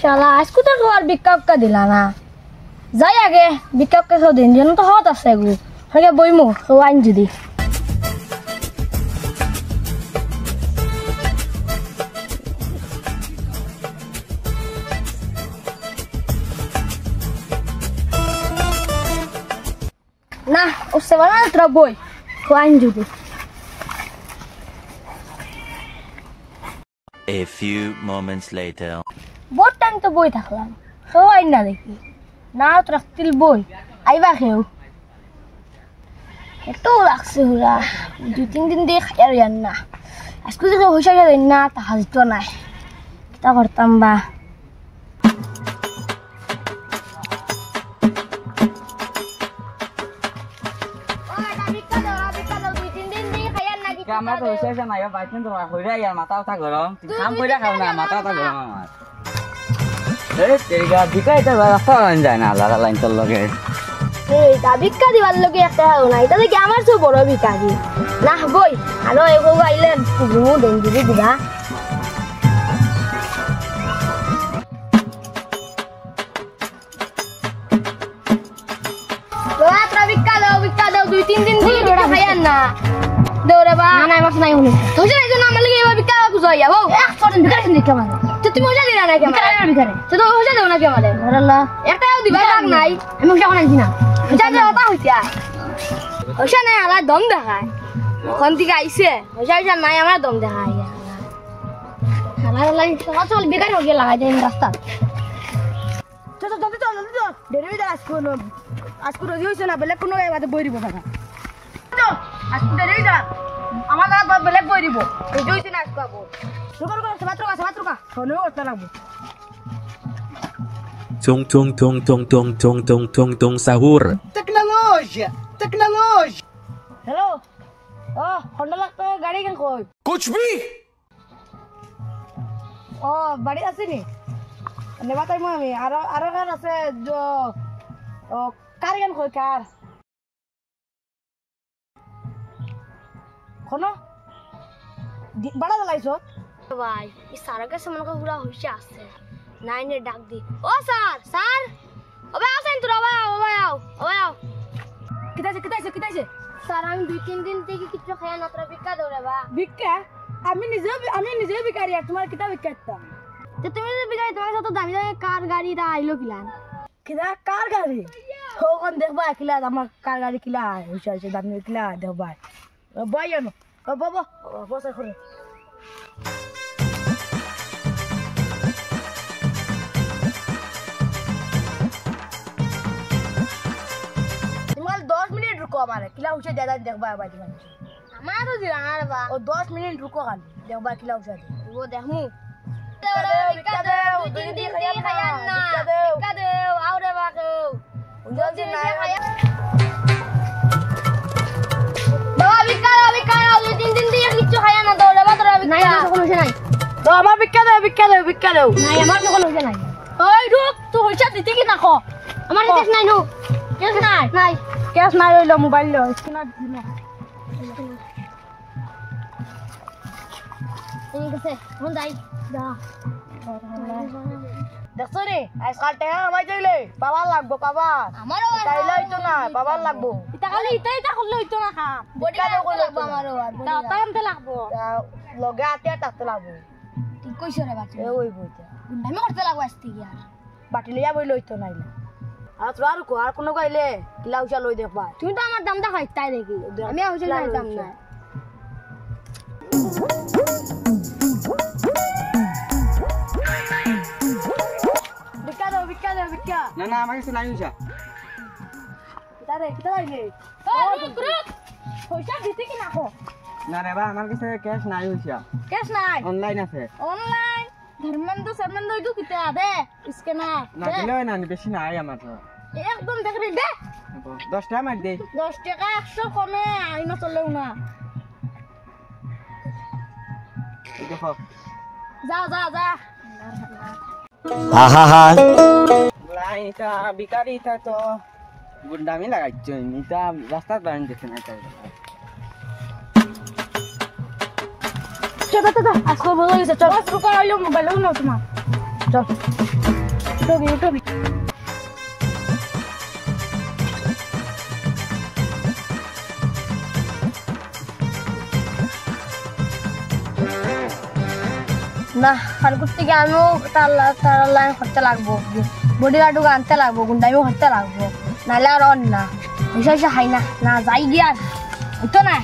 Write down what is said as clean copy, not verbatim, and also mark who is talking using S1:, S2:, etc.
S1: শালা আজকে তো আর বিকাপকা দিলা না যাই আগে বিকাপকা সব দিন যেন তো হত আছে গো হয়ে বইমু আইন যদি না ওসে বানা তোরা বই আইন যদি
S2: A few moments later.
S1: বহুত টাইম তো বই থাকলাম তো আইন না দেখি না তো রাখতিল বই আইবা খেও এত লাগছে হুরা 2-3 দিন দিয়ে খাই আর জান না আজকে যে হইসা যায় না তা হাজতো নাই তা করতাম বা
S3: Kamar tuh saya sana ya baiknya tuh aku ya mata otak gorong, hampir ya kalau nggak mata otak gorong mas. Jadi gak bisa itu rasa lanjut nah lain telur guys.
S1: tapi kadi wallo ke একটা হাও না এটা দেখি আমার সব বড় বিকাজি না বই আলো এগো আইলেন গুমু ডেঞ্জুরি দিবা তোরা বিকা দাও 2-3 দিন দিয়ে এটা খাইয়ান না দৌড়ে বা না মাছ নাই হলো তোজে নাই জন্য আমার লাগি এবার বিকা বুঝাইয়া বাও 100 দিন বিকাশ দিকে মানে তো তুমি মজা দিলা না কেমন বিকারে তো তো মজা দাও না কেমন আল্লাহ একটাও দিবা রাখ নাই আমি মজা কোনাইছি না যা যা ওটা হইতা ওশা নাই আলা দম দেখায় কোন দিকে আইছে ওশা নাই আমরা দম দেখায় হালা চল বেকার হয়ে গেল লাগাই দেন রাস্তা চল দেরি দে আজকে রোজি হইছে না বেলে কোনো গায়ে বই দিব টাকা চল আজকে দেরি দা আমার গায়ে বেলে বই দিব রোজি হইছে না আজকে আবো মাত্র শোনো ওটা লাগবো
S4: Tung sahur.
S5: Tecnologia.
S1: हेलो ओ होंडा लगता है गाड़ी कन कोई
S5: कुछ भी
S1: ओ बड़ी আছে নি ने बताই মু আমি আর কার আছে जो ও কার কন কই কার কোন বড় লাইছো ভাই এই সারা কে সমন কো পুরা হইছে আছে নাইনে ডাক দি ও স্যার ওবে আসেন তোরা ওবে আও কিতাইছে স্যার আমি 2-3 দিন থেকে কিছু খায়া না তোরা ভিক্ষা দাও রে বা ভিক্ষা আমি নিজে ভিখারি আর তোমার কিতা ভিক্ষা দিতাম তো তুমি যে ভিখারি তোমার সাথে দামি কার গাড়িটা আইলো কিলান কিলা কার গাড়ি ও কোন দেখবা কিলা আমার কার গাড়ি কিলা হইছে দামি কিলা দেখবা বয়ানো বাবা বসে করে रुको हमारे किला उसे ज्यादा देखबा बाजी मन हमारा तो दिलाना रे बा और 10 मिनट रुको खाली देखबा किला उसे वो देखमु बिका दे 2 दिन खाया ना बिका दे आओ रे बा को जल्दी ना खाया बाबा बिका 2 दिन দিয়ে কিছু খায়া না দাও রে বা তোরা বিকা নাই আমার কোনো নাই তো আমার বিকা দে নাই আমার কোনো নাই ওই রুক তুই হইছা দিতে কি না কো আমার কেস নাই নু কেস নাই ক্যাশ না রইলো মোবাইল লো স্ক্যানার দিনা এই গেছে কোন যাই যা দেখছ রে আজকাল টাকা আমায় চাইলে বাবা লাগবো বাবা আমারও চাইলে হইতো না বাবা লাগবো এটা খালি এটা করলে হইতো না খা বডিটা লাগবো আমারও আর টাইমতে লাগবো লগে আতে তাতে লাগবো ঠিক কইছ রে বাচ্চা ওই বইটা আমি করতে লাগবো আজকে আর বাটি লইয়া বইলে হইতো নাইলে আর তোর কো আর কোন গাইলে কিলা উচা লই দেখবা তুমি তো আমার দামটা খাই তাই দেখি আমি উচা খাইতাম না বিকা
S3: না আমার কাছে নাই উচা
S1: কিতা লাইলে রুক পয়সা দিতে কি না কো
S3: না রে বা আমার কাছে ক্যাশ নাই উচা
S1: ক্যাশ নাই
S3: অনলাইন আছে
S1: অনলাইন ধর্মেন্দ্র ইদু কিতা দে স্ক্যানার
S3: না দিলে না বেশি নাই আমার তো
S1: একদম দেখবি দে
S3: 10 টাকা মার দে
S1: 10 টাকা 100 কমে আইনা চলেও না
S3: দেখো
S1: যা
S4: Hahaha.
S3: লাইনটা বিকারিটা তো গুন্ডামি লাগাইছো এটা রাস্তা বান দেখে না তাই
S1: চল আজকে বলে গেছে চল রুকা আইলো মোবাইল নাও তোমার চল উঠো না আর করতে গিয়ে আমিও তার লাইন করতে লাগবো বডি গার্ডকে আনতে লাগবো গুন্ডামিও করতে লাগবো নাহলে আর অন না হিসা হাই না যাই গিয়া ওই তো না